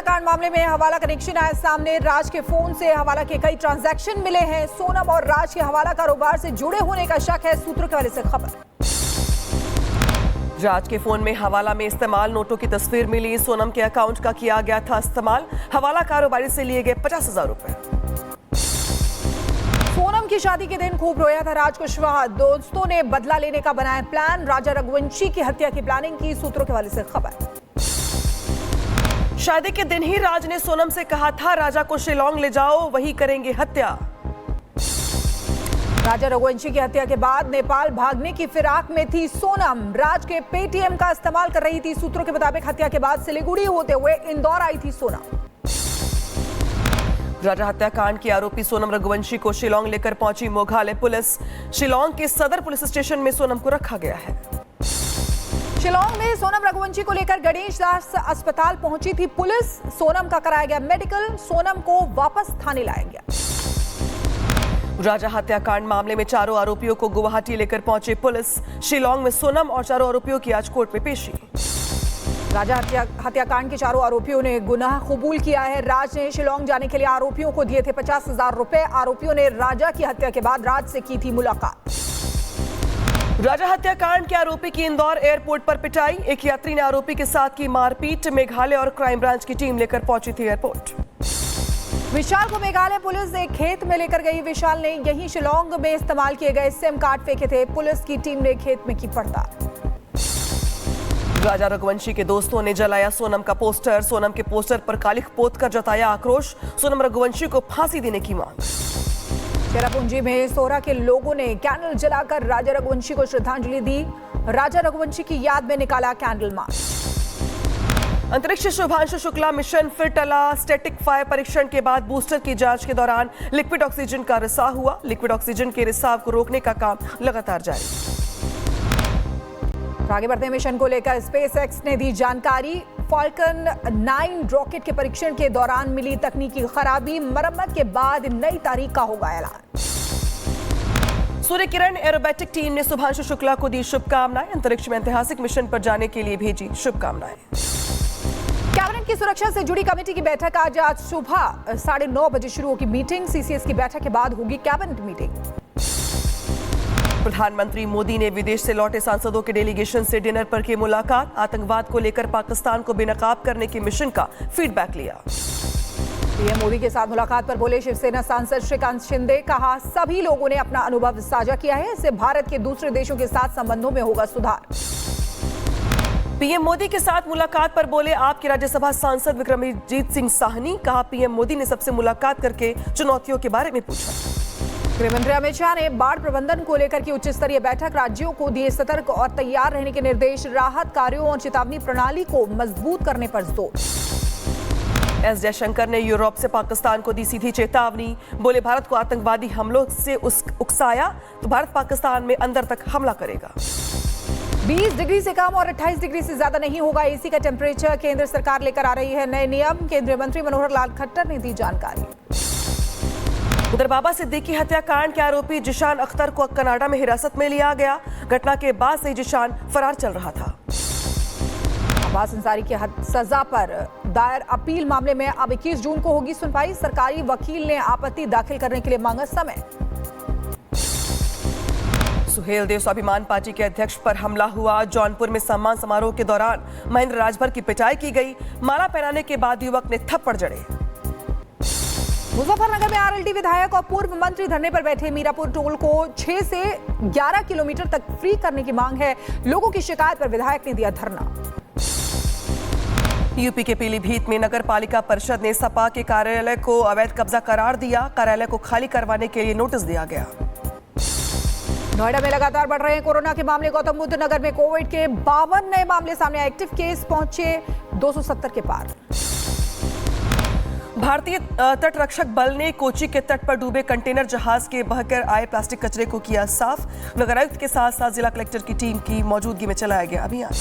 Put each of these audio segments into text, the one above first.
हत्याकांड मामले में हवाला कनेक्शन आया सामने। राज के फोन से हवाला के कई ट्रांजैक्शन मिले हैं। सोनम और राज के हवाला कारोबार से जुड़े होने का शक है, सूत्रों के हवाले से खबर। राज के फोन में हवाला में इस्तेमाल नोटों की तस्वीर मिली। सोनम के अकाउंट का किया गया था इस्तेमाल। हवाला कारोबारी से लिए गए 50,000 रुपए। सोनम की शादी के दिन खूब रोया था राज कुशवाहा। दोस्तों ने बदला लेने का बनाया प्लान। राजा रघुवंशी की हत्या की प्लानिंग की, सूत्रों के हवाले से खबर। शादी के दिन ही राज ने सोनम से कहा था राजा को शिलोंग ले जाओ, वही करेंगे हत्या। राजा रघुवंशी की हत्या के बाद नेपाल भागने की फिराक में थी सोनम। राज के पेटीएम का इस्तेमाल कर रही थी। सूत्रों के मुताबिक हत्या के बाद सिलीगुड़ी होते हुए इंदौर आई थी सोनम। राजा हत्याकांड की आरोपी सोनम रघुवंशी को शिलोंग लेकर पहुंची मेघालय पुलिस। शिलोंग के सदर पुलिस स्टेशन में सोनम को रखा गया है। शिलोंग में सोनम रघुवंशी को लेकर गणेश दास अस्पताल पहुंची थी पुलिस। सोनम का कराया गया मेडिकल। सोनम को वापस थाने लाया गया। राजा हत्याकांड मामले में चारों आरोपियों को गुवाहाटी लेकर पहुंचे पुलिस। शिलोंग में सोनम और चारों आरोपियों की आज कोर्ट में पेशी। राजा हत्याकांड के चारों आरोपियों ने गुनाह कबूल किया है। राज ने शिलोंग जाने के लिए आरोपियों को दिए थे 50,000 रुपए। आरोपियों ने राजा की हत्या के बाद राज से की थी मुलाकात। राजा हत्याकांड के आरोपी की इंदौर एयरपोर्ट पर पिटाई। एक यात्री ने आरोपी के साथ की मारपीट। मेघालय और क्राइम ब्रांच की टीम लेकर पहुंची थी एयरपोर्ट। विशाल को मेघालय पुलिस एक खेत में लेकर गई। विशाल ने यहीं शिलोंग में इस्तेमाल किए गए सिम कार्ड फेंके थे। पुलिस की टीम ने खेत में की पड़ताल। राजा रघुवंशी के दोस्तों ने जलाया सोनम का पोस्टर। सोनम के पोस्टर पर कालिख पोत कर जताया आक्रोश। सोनम रघुवंशी को फांसी देने की मांग। चेरापूंजी में सोहरा के लोगों ने कैंडल जलाकर राजा रघुवंशी को श्रद्धांजलि दी। राजा रघुवंशी की याद में निकाला कैंडल मार्च। अंतरिक्ष शुभांशु शुक्ला मिशन फिर टला। स्टैटिक फायर परीक्षण के बाद बूस्टर की जांच के दौरान लिक्विड ऑक्सीजन का रिसाव हुआ। लिक्विड ऑक्सीजन के रिसाव को रोकने का काम लगातार जारी। आगे बढ़ते मिशन को लेकर स्पेसएक्स ने दी जानकारी। फॉल्कन 9 रॉकेट के परीक्षण के दौरान मिली तकनीकी खराबी। मरम्मत के बाद नई तारीख का होगा ऐलान। सूर्य किरण एरोबेटिक टीम ने शुभांशु शुक्ला को दी शुभकामनाएं। अंतरिक्ष में ऐतिहासिक मिशन पर जाने के लिए भेजी शुभकामनाएं। कैबिनेट की सुरक्षा से जुड़ी कमेटी की बैठक आज सुबह 9:30 बजे शुरू होगी मीटिंग। सीसीएस की बैठक के बाद होगी कैबिनेट मीटिंग। प्रधानमंत्री मोदी ने विदेश से लौटे सांसदों के डेलीगेशन से डिनर पर की मुलाकात। आतंकवाद को लेकर पाकिस्तान को बेनकाब करने के मिशन का फीडबैक लिया। पीएम मोदी के साथ मुलाकात पर बोले शिवसेना सांसद श्रीकांत शिंदे। कहा सभी लोगों ने अपना अनुभव साझा किया है। इससे भारत के दूसरे देशों के साथ संबंधों में होगा सुधार। पीएम मोदी के साथ मुलाकात पर बोले आपके राज्यसभा सांसद विक्रमजीत सिंह साहनी। कहा पीएम मोदी ने सबसे मुलाकात करके चुनौतियों के बारे में पूछा। गृहमंत्री अमित शाह ने बाढ़ प्रबंधन को लेकर की उच्च स्तरीय बैठक। राज्यों को दिए सतर्क और तैयार रहने के निर्देश। राहत कार्यों और चेतावनी प्रणाली को मजबूत करने पर जोर। एस जयशंकर ने यूरोप से पाकिस्तान को दी सीधी चेतावनी। बोले भारत को आतंकवादी हमलों से उकसाया तो भारत पाकिस्तान में अंदर तक हमला करेगा। 20 डिग्री से कम और 28 डिग्री से ज्यादा नहीं होगा एसी का टेम्परेचर। केंद्र सरकार लेकर आ रही है नए नियम। केंद्रीय मंत्री मनोहर लाल खट्टर ने दी जानकारी। उधर बाबा सिद्दीकी हत्याकांड के आरोपी जिशान अख्तर को कनाडा में हिरासत में लिया गया। घटना के बाद से जिशान फरार चल रहा था। अब्बास अंसारी की सजा पर दायर अपील मामले में अब 21 जून को होगी सुनवाई। सरकारी वकील ने आपत्ति दाखिल करने के लिए मांगा समय। सुहेल देव स्वाभिमान पार्टी के अध्यक्ष पर हमला हुआ। जौनपुर में सम्मान समारोह के दौरान महेंद्र राजभर की पिटाई की गई। माला पहनाने के बाद युवक ने थप्पड़ जड़े। मुजफ्फरनगर में आरएलडी विधायक और पूर्व मंत्री धरने पर बैठे। मीरापुर टोल को 6 से 11 किलोमीटर तक फ्री करने की मांग है। लोगों की शिकायत पर विधायक ने दिया धरना। यूपी के पीलीभीत में नगर पालिका परिषद ने सपा के कार्यालय को अवैध कब्जा करार दिया। कार्यालय को खाली करवाने के लिए नोटिस दिया गया। नोएडा में लगातार बढ़ रहे हैं कोरोना के मामले। गौतम बुद्ध नगर में कोविड के 52 नए मामले सामने। एक्टिव केस पहुंचे 270 के पार। भारतीय तट रक्षक बल ने कोची के तट पर डूबे कंटेनर जहाज के बहकर आए प्लास्टिक कचरे को किया साफ। नगर आयुक्त के साथ साथ जिला कलेक्टर की टीम की मौजूदगी में चलाया गया अभियान।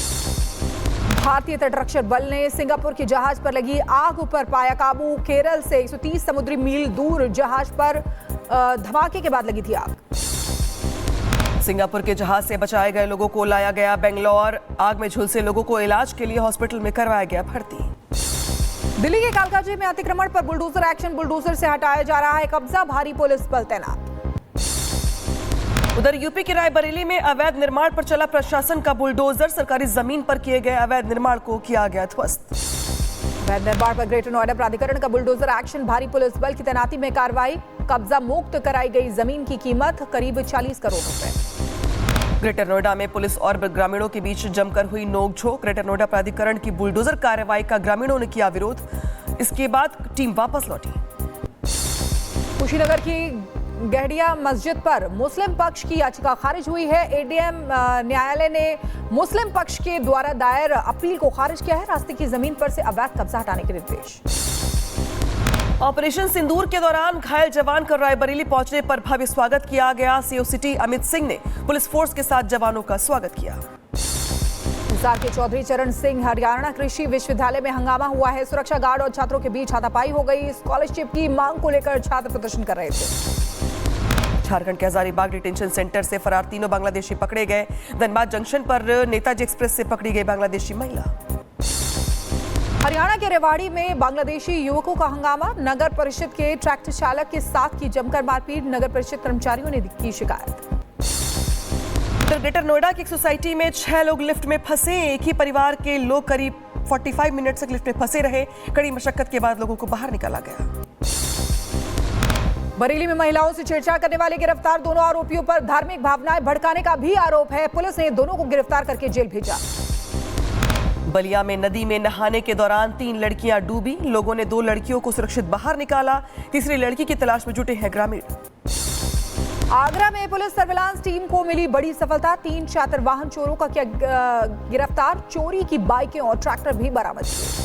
भारतीय तट रक्षक बल ने सिंगापुर के जहाज पर लगी आग पर पाया काबू। केरल से 130 समुद्री मील दूर जहाज पर धमाके के बाद लगी थी आग। सिंगापुर के जहाज से बचाए गए लोगों को लाया गया बेंगलोर। आग में झुलसे लोगों को इलाज के लिए हॉस्पिटल में करवाया गया भर्ती। दिल्ली के कालकाजी में अतिक्रमण पर बुलडोजर एक्शन, बुलडोजर से हटाया जा रहा है कब्जा, भारी पुलिस बल तैनात। उधर यूपी के रायबरेली में अवैध निर्माण पर चला प्रशासन का बुलडोजर, सरकारी जमीन पर किए गए अवैध निर्माण को किया गया ध्वस्त। अवैध निर्माण पर ग्रेटर नोएडा प्राधिकरण का बुलडोजर एक्शन, भारी पुलिस बल की तैनाती में कार्रवाई, कब्जा मुक्त कराई गई जमीन की कीमत करीब 40 करोड़ रुपए। ग्रेटर नोएडा में पुलिस और ग्रामीणों के बीच जमकर हुई नोकझोंक। ग्रेटर नोएडा प्राधिकरण की बुलडोजर कार्रवाई का ग्रामीणों ने किया विरोध, इसके बाद टीम वापस लौटी। कुशीनगर की गहडिया मस्जिद पर मुस्लिम पक्ष की याचिका खारिज हुई है। एडीएम न्यायालय ने मुस्लिम पक्ष के द्वारा दायर अपील को खारिज किया है। रास्ते की जमीन पर से अवैध कब्जा हटाने के निर्देश। ऑपरेशन सिंदूर के दौरान घायल जवान का रायबरेली पहुंचने पर भव्य स्वागत किया गया। सीओ सिटी अमित सिंह ने पुलिस फोर्स के साथ जवानों का स्वागत किया। हिसार के चौधरी चरण सिंह हरियाणा कृषि विश्वविद्यालय में हंगामा हुआ है। सुरक्षा गार्ड और छात्रों के बीच हाथापाई हो गई। स्कॉलरशिप की मांग को लेकर छात्र प्रदर्शन कर रहे थे। झारखंड के हजारीबाग डिटेंशन सेंटर से फरार तीनों बांग्लादेशी पकड़े गए। धनबाद जंक्शन पर नेताजी एक्सप्रेस से पकड़ी गई बांग्लादेशी महिला। हरियाणा के रेवाड़ी में बांग्लादेशी युवकों का हंगामा, नगर परिषद के ट्रैक्टर चालक के साथ की जमकर मारपीट, नगर परिषद कर्मचारियों ने की शिकायत। ग्रेटर नोएडा की एक सोसाइटी में 6 लोग लिफ्ट में फंसे। एक ही परिवार के लोग करीब 45 मिनट तक लिफ्ट में फंसे रहे। कड़ी मशक्कत के बाद लोगों को बाहर निकाला गया। बरेली में महिलाओं से छेड़छाड़ करने वाले गिरफ्तार, दोनों आरोपियों पर धार्मिक भावनाएं भड़काने का भी आरोप है। पुलिस ने दोनों को गिरफ्तार करके जेल भेजा। बलिया में नदी में नहाने के दौरान 3 लड़कियां डूबी। लोगों ने 2 लड़कियों को सुरक्षित बाहर निकाला। तीसरी लड़की की तलाश में जुटे हैं ग्रामीण। आगरा में पुलिस सर्विलांस टीम को मिली बड़ी सफलता, 3 चातर वाहन चोरों का किया गिरफ्तार, चोरी की बाइकें और ट्रैक्टर भी बरामद किए।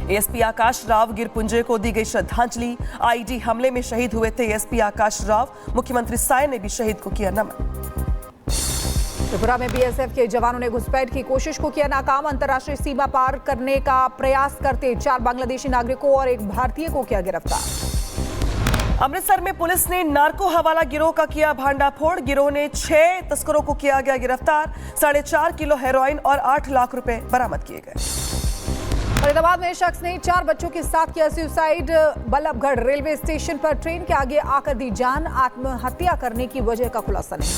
एएसपी आकाश राव गिरपुंजे को दी गई श्रद्धांजलि। आईडी हमले में शहीद हुए थे एएसपी आकाश राव। मुख्यमंत्री साय ने भी शहीद को किया नमन। त्रिपुरा में बीएसएफ के जवानों ने घुसपैठ की कोशिश को किया नाकाम। अंतर्राष्ट्रीय सीमा पार करने का प्रयास करते 4 बांग्लादेशी नागरिकों और 1 भारतीय को किया गिरफ्तार। अमृतसर में पुलिस ने नार्को हवाला गिरोह का किया भांडाफोड़। गिरोह ने 6 तस्करों को किया गया गिरफ्तार। 4.5 किलो हेरोइन और 8 लाख रुपए बरामद किए गए। फरीदाबाद में शख्स ने 4 बच्चों के साथ किया सुसाइड। बल्लभगढ़ रेलवे स्टेशन पर ट्रेन के आगे आकर दी जान, आत्महत्या करने की वजह का खुलासा नहीं।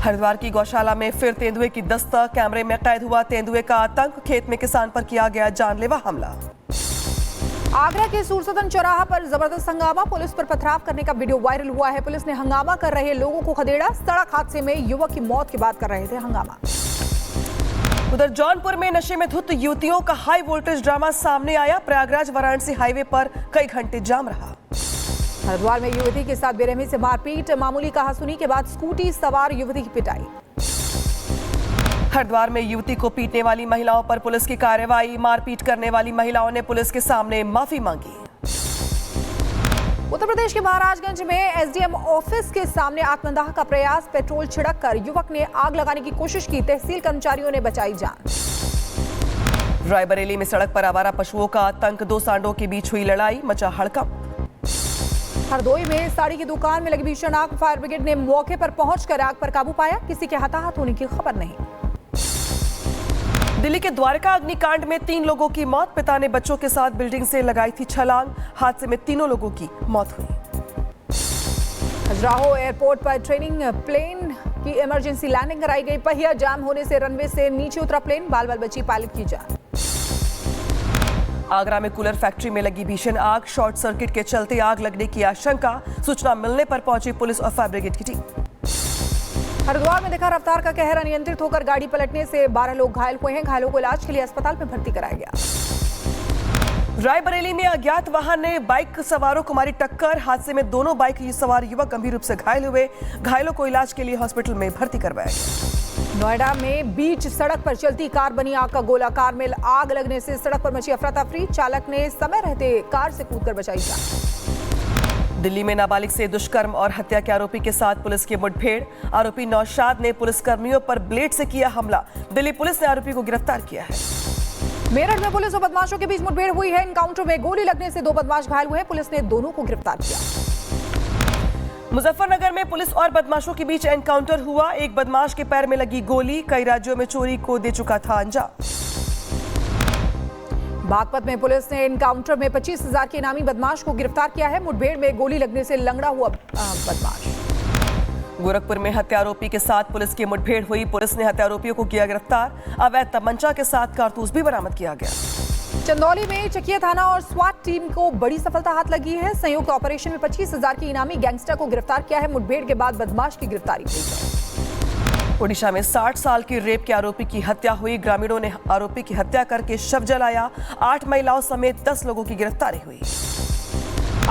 हरिद्वार की गौशाला में फिर तेंदुए की दस्तक, कैमरे में कैद हुआ तेंदुए का आतंक। खेत में किसान पर किया गया जानलेवा हमला। आगरा के सूरसदन चौराहा पर जबरदस्त हंगामा, पुलिस पर पथराव करने का वीडियो वायरल हुआ है। पुलिस ने हंगामा कर रहे लोगों को खदेड़ा। सड़क हादसे में युवक की मौत के बाद कर रहे थे हंगामा। उधर जौनपुर में नशे में धुत युवतियों का हाई वोल्टेज ड्रामा सामने आया। प्रयागराज वाराणसी हाईवे पर कई घंटे जाम रहा। हरिद्वार में युवती के साथ बेरहमी से मारपीट, मामूली कहासुनी के बाद स्कूटी सवार युवती की पिटाई। हरिद्वार में युवती को पीटने वाली महिलाओं पर पुलिस की कार्रवाई। मारपीट करने वाली महिलाओं ने पुलिस के सामने माफी मांगी। उत्तर प्रदेश के महाराजगंज में एसडीएम ऑफिस के सामने आत्मदाह का प्रयास, पेट्रोल छिड़ककर युवक ने आग लगाने की कोशिश की। तहसील कर्मचारियों ने बचाई जान। रायबरेली में सड़क पर आवारा पशुओं का आतंक, 2 सांडों के बीच हुई लड़ाई, मचा हड़कंप। हरदोई में साड़ी की दुकान में लगी भीषण आग, फायर ब्रिगेड ने मौके पर पहुंचकर आग पर काबू पाया। किसी के हताहत होने की खबर नहीं। दिल्ली के द्वारका अग्निकांड में 3 लोगों की मौत। पिता ने बच्चों के साथ बिल्डिंग से लगाई थी छलांग। हादसे में 3 लोगों की मौत हुई। खजुराहो एयरपोर्ट पर ट्रेनिंग प्लेन की इमरजेंसी लैंडिंग कराई गई। पहिया जाम होने से रनवे से नीचे उतरा प्लेन, बाल बाल बची पायलट की जान। आगरा में कूलर फैक्ट्री में लगी भीषण आग, शॉर्ट सर्किट के चलते आग लगने की आशंका। सूचना मिलने पर पहुंची पुलिस और फायर ब्रिगेड की टीम। हरिद्वार में दिखा रफ्तार का कहर, अनियंत्रित होकर गाड़ी पलटने से 12 लोग घायल हुए हैं। घायलों को इलाज के लिए अस्पताल में भर्ती कराया गया। रायबरेली में अज्ञात वाहन ने बाइक सवारों को मारी टक्कर। हादसे में दोनों बाइक सवार युवक गंभीर रूप से घायल हुए। घायलों को इलाज के लिए हॉस्पिटल में भर्ती करवाया गया। नोएडा में बीच सड़क पर चलती कार बनी आग का गोला। कार में आग लगने से सड़क पर मची अफरा तफरी। चालक ने समय रहते कार से कूदकर बचाई जान। दिल्ली में नाबालिग से दुष्कर्म और हत्या के आरोपी के साथ पुलिस की मुठभेड़। आरोपी नौशाद ने पुलिसकर्मियों पर ब्लेड से किया हमला। दिल्ली पुलिस ने आरोपी को गिरफ्तार किया है। मेरठ में पुलिस और बदमाशों के बीच मुठभेड़ हुई है। एनकाउंटर में गोली लगने से 2 बदमाश घायल हुए। पुलिस ने दोनों को गिरफ्तार किया। मुजफ्फरनगर में पुलिस और बदमाशों के बीच एनकाउंटर हुआ। एक बदमाश के पैर में लगी गोली। कई राज्यों में चोरी को दे चुका था अंजाम। बागपत में पुलिस ने एनकाउंटर में 25,000 के इनामी बदमाश को गिरफ्तार किया है। मुठभेड़ में गोली लगने से लंगड़ा हुआ बदमाश। गोरखपुर में हत्यारोपी के साथ पुलिस की मुठभेड़ हुई। पुलिस ने हत्यारोपियों को किया गिरफ्तार। अवैध तमंचा के साथ कारतूस भी बरामद किया गया। चंदौली में चकिया थाना और स्वाट टीम को बड़ी सफलता हाथ लगी है। संयुक्त ऑपरेशन में 25,000 के इनामी गैंगस्टर को गिरफ्तार किया है। मुठभेड़ के बाद बदमाश की गिरफ्तारी हुई है। ओडिशा में 60 साल की रेप के आरोपी की हत्या हुई। ग्रामीणों ने आरोपी की हत्या करके शव जलाया। 8 महिलाओं समेत 10 लोगों की गिरफ्तारी हुई।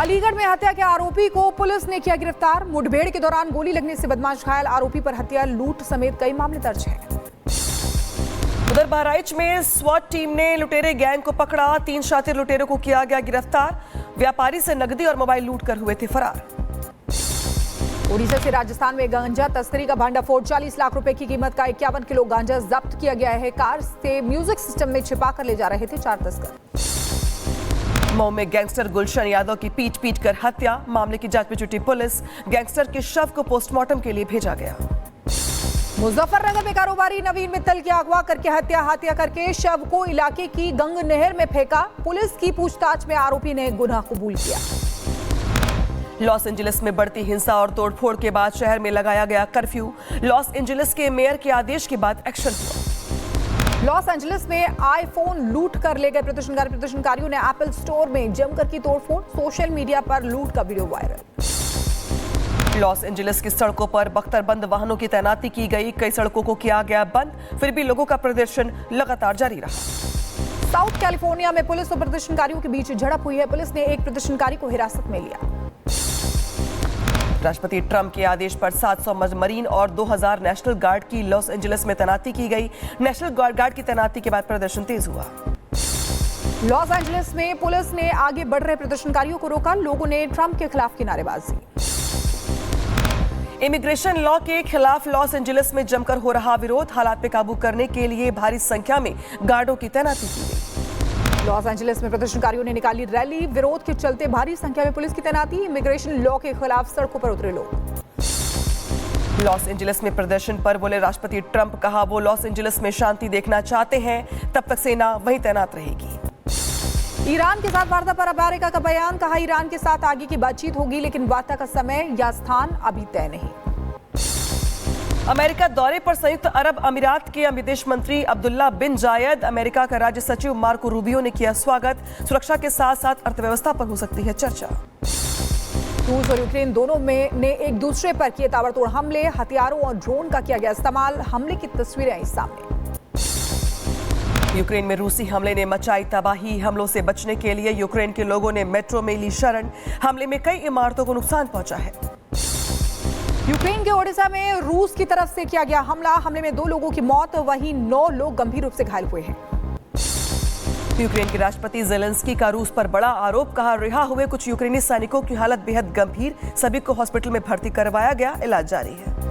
अलीगढ़ में हत्या के आरोपी को पुलिस ने किया गिरफ्तार। मुठभेड़ के दौरान गोली लगने से बदमाश घायल। आरोपी पर हत्या, लूट समेत कई मामले दर्ज हैं। उधर बहराइच में स्वाट टीम ने लुटेरे गैंग को पकड़ा। 3 शातिर लुटेरों को किया गया गिरफ्तार। व्यापारी से नकदी और मोबाइल लूट कर हुए थे फरार। उड़ीसा से राजस्थान में गांजा तस्करी का भांडाफोड़। 40 लाख रुपए की कीमत का 51 किलो गांजा जब्त किया गया है। कार से म्यूजिक सिस्टम में छिपा कर ले जा रहे थे 4 तस्कर। मऊ में गैंगस्टर गुलशन यादव की पीट कर हत्या। मामले की जांच में जुटी पुलिस। गैंगस्टर के शव को पोस्टमार्टम के लिए भेजा गया। मुजफ्फरनगर में कारोबारी नवीन मित्तल की अगवा करके हत्या करके शव को इलाके की गंग नहर में फेंका। पुलिस की पूछताछ में आरोपी ने गुनाह कबूल किया। लॉस एंजलिस में बढ़ती हिंसा और तोड़फोड़ के बाद शहर में लगाया गया कर्फ्यू। लॉस एंजलिस के मेयर के आदेश के बाद एक्शन हुआ। लॉस एंजलिस में आईफोन लूट कर ले गए प्रदर्शनकारियों ने एप्पल स्टोर में जमकर की तोड़फोड़। सोशल मीडिया पर लूट का वीडियो वायरल। लॉस एंजलिस की सड़कों पर बख्तरबंद वाहनों की तैनाती की गई। कई सड़कों को किया गया बंद। फिर भी लोगों का प्रदर्शन लगातार जारी रहा। साउथ कैलिफोर्निया में पुलिस और प्रदर्शनकारियों के बीच झड़प हुई है। पुलिस ने एक प्रदर्शनकारी को हिरासत में लिया। राष्ट्रपति ट्रंप के आदेश पर 700 मरीन और 2000 नेशनल गार्ड की लॉस एंजलिस में तैनाती की गई। नेशनल गार्ड की तैनाती के बाद प्रदर्शन तेज हुआ। लॉस एंजलिस में पुलिस ने आगे बढ़ रहे प्रदर्शनकारियों को रोका। लोगों ने ट्रंप के खिलाफ की नारेबाजी। इमिग्रेशन लॉ के खिलाफ लॉस एंजलिस में जमकर हो रहा विरोध। हालात पे काबू करने के लिए भारी संख्या में गार्डों की तैनाती की गई। लॉस एंजलिस में प्रदर्शनकारियों ने निकाली रैली। विरोध के चलते भारी संख्या में पुलिस की तैनाती। इमिग्रेशन लॉ के खिलाफ सड़कों पर उतरे लोग। लॉस एंजलिस में प्रदर्शन पर बोले राष्ट्रपति ट्रंप। कहा वो लॉस एंजलिस में शांति देखना चाहते हैं। तब तक सेना वहीं तैनात रहेगी। ईरान के साथ वार्ता पर अमेरिका का बयान। कहा ईरान के साथ आगे की बातचीत होगी, लेकिन वार्ता का समय या स्थान अभी तय नहीं। अमेरिका दौरे पर संयुक्त अरब अमीरात के विदेश मंत्री अब्दुल्ला बिन जायद। अमेरिका का राज्य सचिव मार्को रूबियो ने किया स्वागत। सुरक्षा के साथ साथ अर्थव्यवस्था पर हो सकती है चर्चा। रूस और यूक्रेन दोनों ने एक दूसरे पर किए ताबड़तोड़ हमले। हथियारों और ड्रोन का किया गया इस्तेमाल। हमले की तस्वीरें आई सामने। यूक्रेन में रूसी हमले ने मचाई तबाही। हमलों से बचने के लिए यूक्रेन के लोगों ने मेट्रो में ली शरण। हमले में कई इमारतों को नुकसान पहुंचा है। यूक्रेन के ओडिशा में रूस की तरफ से किया गया हमला। हमले में 2 लोगों की मौत, वहीं 9 लोग गंभीर रूप से घायल हुए हैं। यूक्रेन के राष्ट्रपति जेलेंस्की का रूस पर बड़ा आरोप। कहा रिहा हुए कुछ यूक्रेनी सैनिकों की हालत बेहद गंभीर। सभी को हॉस्पिटल में भर्ती करवाया गया। इलाज जारी है।